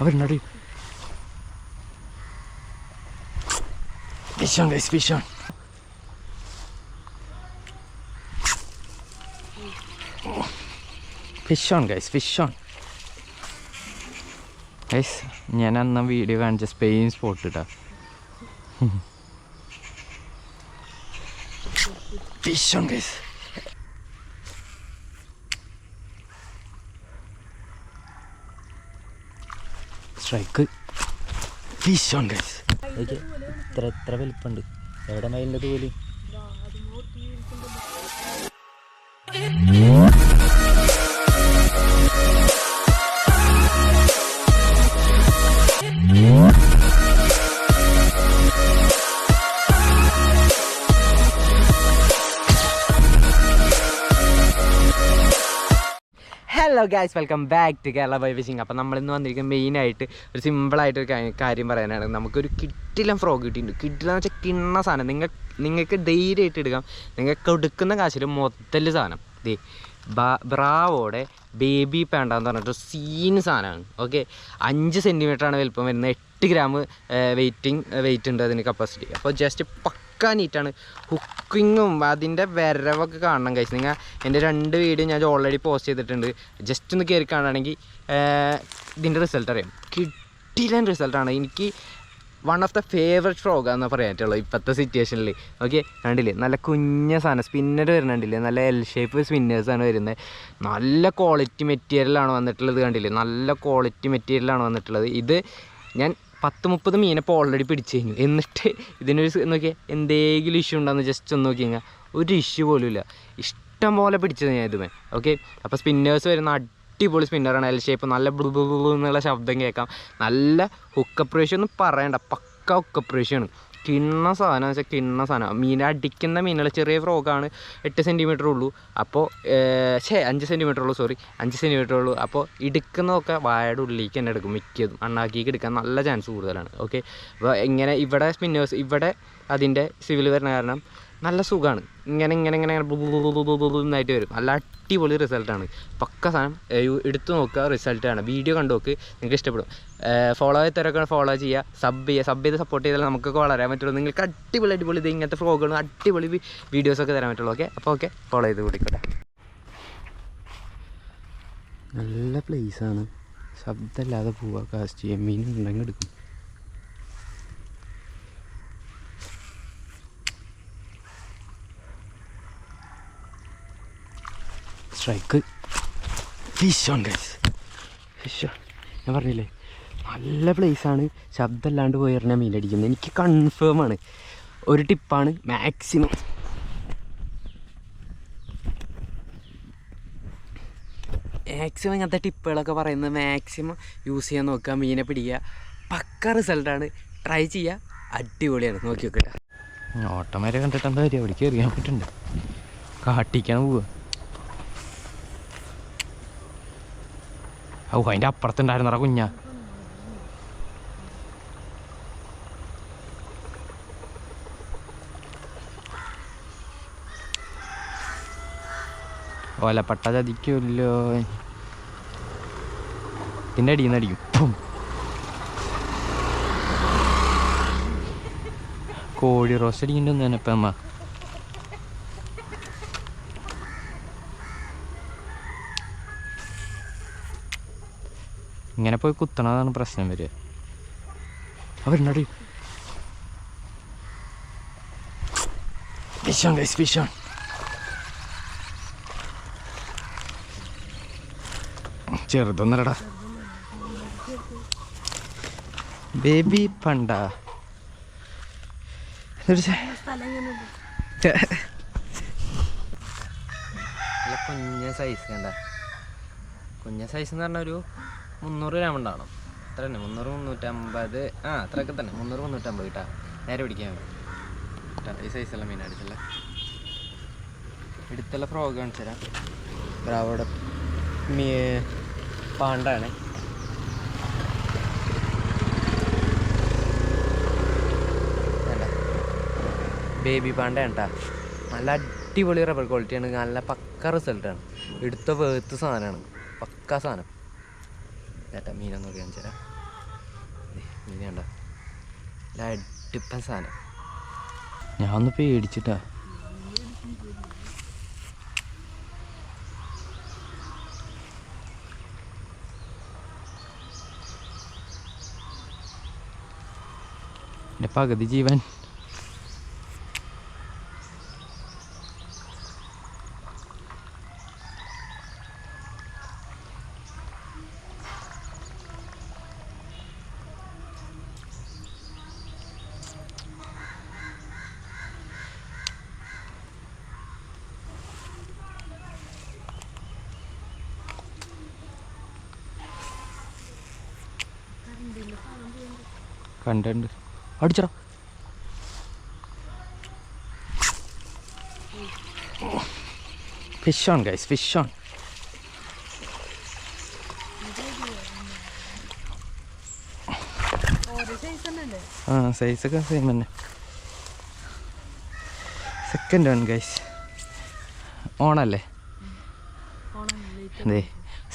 അവരുണ്ടോ? Fish on guys, fish on. Fish on guys, fish on guys. ഞാൻ അന്ന് video കാണിച്ച സ്പെയിൻ സ്പോട്ട് ഇട്ടാ. Fish on guys. Strike. Fish on guys. എത്ര വലിപ്പുണ്ട്. എവിടെ മയിലിൻ്റെ തോല്? Hello guys, welcome back to Kerala by fishing. അപ്പോൾ നമ്മളിന്ന് വന്നിരിക്കുന്നത് മെയിനായിട്ട് ഒരു സിമ്പിളായിട്ടൊരു കാര്യം പറയാനാണ്. നമുക്കൊരു കിട്ടില്ല ഫ്രോഗ് കിട്ടിയിട്ടുണ്ട്. കിട്ടില്ലെന്ന് വെച്ചാൽ കിണ്ണ സാധനം. നിങ്ങൾക്ക് ധൈര്യമായിട്ട് എടുക്കാം. നിങ്ങൾക്ക് കൊടുക്കുന്ന കാശിൽ മൊത്തത്തിൽ സാധനം ദേ ബ്രാവോടെ ബേബി പാണ്ടാന്ന് പറഞ്ഞിട്ട് സീൻ സാധനമാണ്. ഓക്കെ, 5 സെൻറ്റിമീറ്ററാണ് വലിപ്പം വരുന്നത്. 8 ഗ്രാം വെയിറ്റ് ഉണ്ട് അതിന് കപ്പാസിറ്റി. അപ്പോൾ ജസ്റ്റ് പക്കാ നീറ്റാണ്. ഹുക്കിങ്ങും അതിൻ്റെ വരവൊക്കെ കാണണം കഴിച്ച്. നിങ്ങൾ എൻ്റെ 2 വീഡിയോ ഞാൻ ഓൾറെഡി പോസ്റ്റ് ചെയ്തിട്ടുണ്ട്. ജസ്റ്റ് ഒന്ന് കയറി കാണുകയാണെങ്കിൽ ഇതിൻ്റെ റിസൾട്ട് അറിയാം. കിട്ടില്ല റിസൾട്ടാണ്. എനിക്ക് വൺ ഓഫ് ദ ഫേവറേറ്റ് ഫ്രോഗാന്ന് പറയാനായിട്ടുള്ളത് ഇപ്പോഴത്തെ സിറ്റുവേഷനിൽ. ഓക്കെ, കണ്ടില്ലേ നല്ല കുഞ്ഞ സാധനം. സ്പിന്നർ വരുന്നുണ്ടില്ലേ, നല്ല എൽ ഷേപ്പ് സ്പിന്നേഴ്സാണ് വരുന്നത്. നല്ല ക്വാളിറ്റി മെറ്റീരിയലാണ് വന്നിട്ടുള്ളത്. കണ്ടില്ലേ, നല്ല ക്വാളിറ്റി മെറ്റീരിയലാണ് വന്നിട്ടുള്ളത്. ഇത് ഞാൻ 10-30 മീനപ്പോൾ ഓൾറെഡി പിടിച്ചു കഴിഞ്ഞു. എന്നിട്ട് ഇതിനൊരു നോക്കിയാൽ എന്തെങ്കിലും ഇഷ്യൂ ഉണ്ടെന്ന് ജസ്റ്റ് ഒന്ന് നോക്കി കഴിഞ്ഞാൽ ഒരു ഇഷ്യൂ പോലും ഇല്ല. ഇഷ്ടം പോലെ പിടിച്ചത് ഞാൻ ഇതുമേ. ഓക്കെ, അപ്പോൾ സ്പിന്നേഴ്സ് വരുന്ന അടിപൊളി സ്പിന്നറാണ്. എൽ ഷേപ്പ്, നല്ല ബ്ലൂ എന്നുള്ള ശബ്ദം കേൾക്കാം. നല്ല ഹുക്കപ്പ് റേഷ്യോ ഒന്നും പറയണ്ട, പക്ക ഹുക്കപ്പ് റേഷ്യോയാണ്. കിണ്ണ സാധനം വെച്ചാൽ കിണ്ണ സാധനം. അടിക്കുന്ന മീനുകൾ ചെറിയ ഫ്രോഗാണ്. 8 സെൻറ്റിമീറ്റർ ഉള്ളൂ. അപ്പോൾ 5 സെൻറ്റിമീറ്റർ ഉള്ളൂ, സോറി 5 സെൻറ്റിമീറ്റർ ഉള്ളൂ. അപ്പോൾ എടുക്കുന്നതൊക്കെ വായയുടെ ഉള്ളിലേക്ക് തന്നെ എടുക്കും. മിക്കതും അണ്ണാക്കിക്ക് എടുക്കാൻ നല്ല ചാൻസ് കൂടുതലാണ്. ഓക്കെ, അപ്പോൾ ഇങ്ങനെ ഇവിടെ സ്പിന്നേഴ്സ് ഇവിടെ അതിൻ്റെ സിവിൽ വരുന്ന കാരണം നല്ല സുഖമാണ്. ഇങ്ങനെ എന്നായിട്ട് വരും. നല്ല അടിപൊളി റിസൾട്ടാണ്. പക്ക സാധനം. എടുത്തു നോക്കുക, റിസൾട്ടാണ്. വീഡിയോ കണ്ടു നോക്ക്, നിങ്ങൾക്ക് ഇഷ്ടപ്പെടും. ഫോളോ ചെയ്തവരൊക്കെ ഫോളോ ചെയ്യുക, സബ് ചെയ്ത് സപ്പോർട്ട് ചെയ്താൽ നമുക്കൊക്കെ വളരാൻ പറ്റുള്ളൂ. നിങ്ങൾക്ക് അടിപൊളി ഇത് ഇങ്ങനത്തെ ഫ്രോഗുകളും അടിപൊളി വീഡിയോസൊക്കെ തരാൻ പറ്റുള്ളൂ. ഓക്കെ, അപ്പോൾ ഓക്കെ, ഫോളോ ചെയ്ത് കൂടിക്കോട്ടെ. നല്ല പ്ലേസാണ്. ശബ്ദമില്ലാതെ പോവുക, കാസ്റ്റ് ചെയ്യാൻ മീൻ ഉണ്ടെങ്കിൽ എടുക്കും. Strike. Fish on guys, fish on. ഞാൻ പറഞ്ഞില്ലേ നല്ല പ്ലേസാണ്. ശബ്ദമില്ലാണ്ട് പോയി പറഞ്ഞാൽ മീനടിക്കുന്നത് എനിക്ക് കൺഫേം ആണ്. ഒരു ടിപ്പാണ് മാക്സിമം ഇങ്ങനത്തെ ടിപ്പുകളൊക്കെ പറയുന്നത് മാക്സിമം യൂസ് ചെയ്യാൻ നോക്കുക. മീനെ പിടിക്കുക, പക്ക റിസൾട്ടാണ്. ട്രൈ ചെയ്യുക, അടിപൊളിയാണ്. നോക്കി നോക്കില്ല. ഓട്ടന്മാരെ കണ്ടിട്ട് എന്താ കാര്യം, അവിടേക്ക് എറിയാൻ പറ്റുന്നുണ്ട്. കാട്ടിക്കാൻ പോവുക. ഓ, അതിൻ്റെ അപ്പുറത്തുണ്ടായിരുന്നറ കുഞ്ഞ. ഓലപ്പട്ട ചതിക്കുമല്ലോ. ഇതിൻ്റെ അടിയിൽ നിന്ന് അടിക്കും. കോഴി റോസ്റ്റ് അടിക്കുന്നുണ്ട് തന്നെ ഇപ്പം അമ്മ. ഇങ്ങനെ പോയി കുത്തണതാണ് പ്രശ്നം വരിക. അവരുണ്ടോ? Fish on guys, fish on. ചെറുതൊന്നല്ലടാ, ബേബി പണ്ട. നല്ല കുഞ്ഞ സൈസ് കണ്ട. കുഞ്ഞ സൈസ് എന്ന് പറഞ്ഞാൽ ഒരു 300 ഗ്രാം ഉണ്ടാവണം. അത്ര തന്നെ, 300-350. അത്രയൊക്കെ തന്നെ, 300-350 കിട്ടാ. നേരെ പിടിക്കാൻ കേട്ടോ. ഈ സൈസുള്ള മീൻ അടിച്ചല്ല. എടുത്തുള്ള ഫ്രോഗ് കാണിച്ചു തരാം. ബ്രാവോടെ പാണ്ടാണ്. ബേബി പാണ്ട കേട്ടാ. നല്ല അടിപൊളി റബ്ബർ ക്വാളിറ്റിയാണ്. നല്ല പക്ക റിസൾട്ടാണ്. എടുത്ത വേർത്ത് സാധനമാണ്, പക്ക സാധനം. ചേട്ടാ മീനൊന്നും കാണിച്ചു തരാം. ഇങ്ങനെയുണ്ട അടിപ്പൻ സാധനം. ഞാൻ ഒന്ന് പേടിച്ചിട്ടാ. എൻ്റെ പകുതി ജീവൻ. കണ്ടുണ്ട് അടിച്ചോ. Fish on guys, fish on. ആ സൈസൊക്കെ സെയിം തന്നെ. Second one guys. ഓണല്ലേ? അതെ,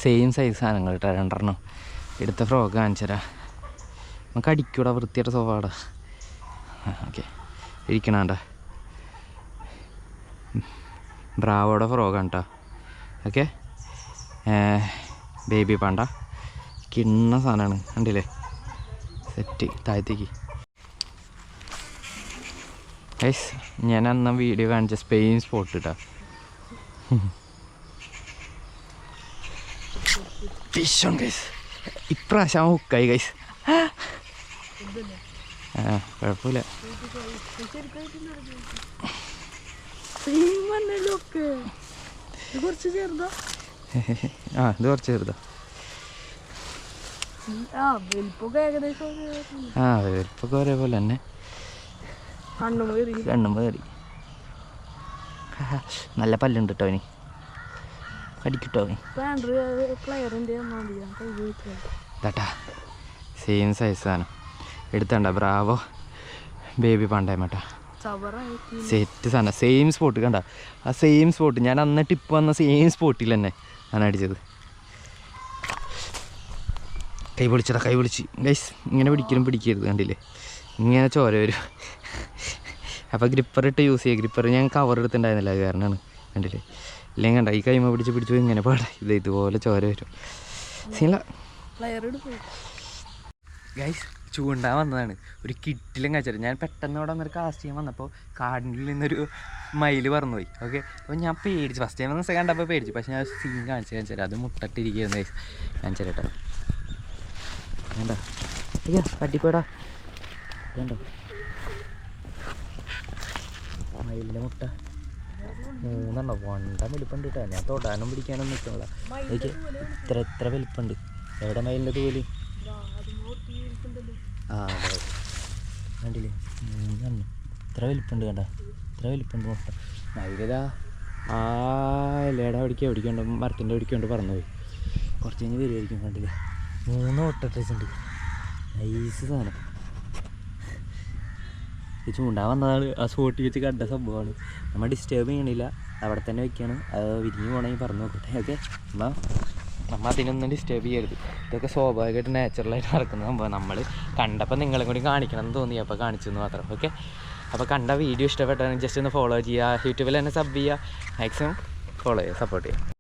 സെയിം സൈസ് സാധനങ്ങൾ കേട്ടോ, രണ്ടെണ്ണം. എടുത്ത ഫ്രോക്ക് കാണിച്ചരാ. നമുക്ക് അടിക്കൂടാ, വൃത്തിയായിട്ട് സ്വഭാവടാ. ഓക്കെ, ഇരിക്കണണ്ട. ബ്രാവോടെ ഫ്രോക്കാണ് കേട്ടോ. ഓക്കെ, ബേബി പാണ്ട കിണ്ണ സാധനമാണ്, കണ്ടില്ലേ? സെറ്റ് താഴത്തേക്ക്. ഗൈസ്, ഞാൻ അന്ന് വീഡിയോ കാണിച്ച സ്പെയിൻ സ്പോട്ട് കേട്ടോ. Fish on guys. ഇപ്രാവശ്യം ഹുക്കായി ഗൈസ്. ആ കുഴപ്പമില്ല. ആ ഇത് കുറച്ച് ചെറുതാ. ആ വലിപ്പൊക്കെ ഒരേപോലെ തന്നെ. കണ്ണും കയറി. നല്ല പല്ലുണ്ട് കേട്ടോ അവന്. കടിക്കിട്ടോ അവന്. ഇതാട്ടാ സെയിം സൈസ് സാധനം എടുത്തണ്ട. ബ്രാവോ ബേബി പാണ്ടായ്മട്ടാ. സെറ്റ് സാധനം. സെയിം സ്പോട്ട് കണ്ട. ആ സെയിം സ്പോട്ട് ഞാൻ അന്ന് ടിപ്പ് വന്ന സെയിം സ്പോട്ടിൽ തന്നെ ഞാൻ അടിച്ചത്. കൈ പൊളിച്ചടാ, കൈ പൊളിച്ച് ഗൈസ്. ഇങ്ങനെ പിടിക്കരുത്, കണ്ടില്ലേ? ഇങ്ങനെ ചോര വരും. അപ്പോൾ ഗ്രിപ്പർ ഇട്ട് യൂസ് ചെയ്യുക. ഗ്രിപ്പർ ഞാൻ കവർ എടുത്തിട്ടുണ്ടായിരുന്നില്ല, അത് കാരണമാണ്. കണ്ടില്ലേ? ഇല്ലെങ്കിൽ കണ്ട ഈ കൈമ പിടിച്ച് ഇങ്ങനെ പാടാ. ഇതുപോലെ ചോര വരും. സീല ഗൈസ്, ചൂണ്ടാൻ വന്നതാണ്. ഒരു കിട്ടിലും കഴിച്ചത്. ഞാൻ പെട്ടെന്ന് അവിടെ വന്നൊരു കാസ്റ്റ് ചെയ്യാൻ വന്നപ്പോൾ കാടിൻ്റെ നിന്നൊരു മയില് പറന്നുപോയി. ഓക്കെ, അപ്പോൾ ഞാൻ പേടിച്ചു. ഫസ്റ്റ് ടൈം വന്ന കണ്ടപ്പോൾ പേടിച്ചു. പക്ഷേ ഞാൻ സീൻ കാണിച്ചു തരാം. അത് മുട്ടട്ടിരിക്കുകയായിരുന്നു ഗൈസ്. കാണിച്ചു തരാം കേട്ടോ. വേണ്ട അയ്യോ, പട്ടിപ്പോടാ. വേണ്ട മയിലിൻ്റെ മുട്ട 3 വണ്ട വലിപ്പുണ്ട് കേട്ടോ. ഞാൻ തൊടാനും പിടിക്കാനൊന്നും നിൽക്കണില്ല. എനിക്ക് ഇത്ര വലിപ്പുണ്ട്. എവിടെ മയിലിൻ്റെ തോല്? ആ അതെ, കണ്ടില്ലേ? 3 ഇത്ര വലിപ്പുണ്ട് കണ്ട. ഇത്ര വലിപ്പുണ്ട് മുട്ട. മയിലിതാ ആ ഇലയുടെ എവിടേക്കുണ്ട്, മരത്തിൻ്റെ എവിടേക്കുണ്ട് പറന്നുപോയി. കുറച്ച് കഴിഞ്ഞ് വരുമായിരിക്കും. കണ്ടില്ലേ? 3 മുട്ട ഉണ്ട്. നൈസ് സാധനം. ചൂണ്ടാൻ വന്നതാണ്. ആ സ്പോട്ടിൽ വെച്ച് കണ്ട സംഭവമാണ്. നമ്മൾ ഡിസ്റ്റർബ് ചെയ്യണില്ല, അവിടെ തന്നെ വെക്കുകയാണ്. അത് വിരിഞ്ഞ് പോകണമെങ്കിൽ പറഞ്ഞു നോക്കട്ടെ. ഓക്കെ, നമ്മൾ അതിനൊന്നും ഡിസ്റ്റർബ് ചെയ്യരുത്. ഇതൊക്കെ സ്വാഭാവികമായിട്ട് നാച്ചുറലായിട്ട് നടക്കുന്ന സംഭവം. നമ്മൾ കണ്ടപ്പോൾ നിങ്ങളും കൂടി കാണിക്കണം എന്ന് തോന്നി, അപ്പോൾ കാണിച്ചു എന്ന് മാത്രം. ഓക്കെ, അപ്പോൾ കണ്ട വീഡിയോ ഇഷ്ടപ്പെട്ടാണെങ്കിൽ ജസ്റ്റ് ഒന്ന് ഫോളോ ചെയ്യുക. യൂട്യൂബിൽ തന്നെ സബ് ചെയ്യുക. മാക്സിമം ഫോളോ ചെയ്യുക, സപ്പോർട്ട് ചെയ്യുക.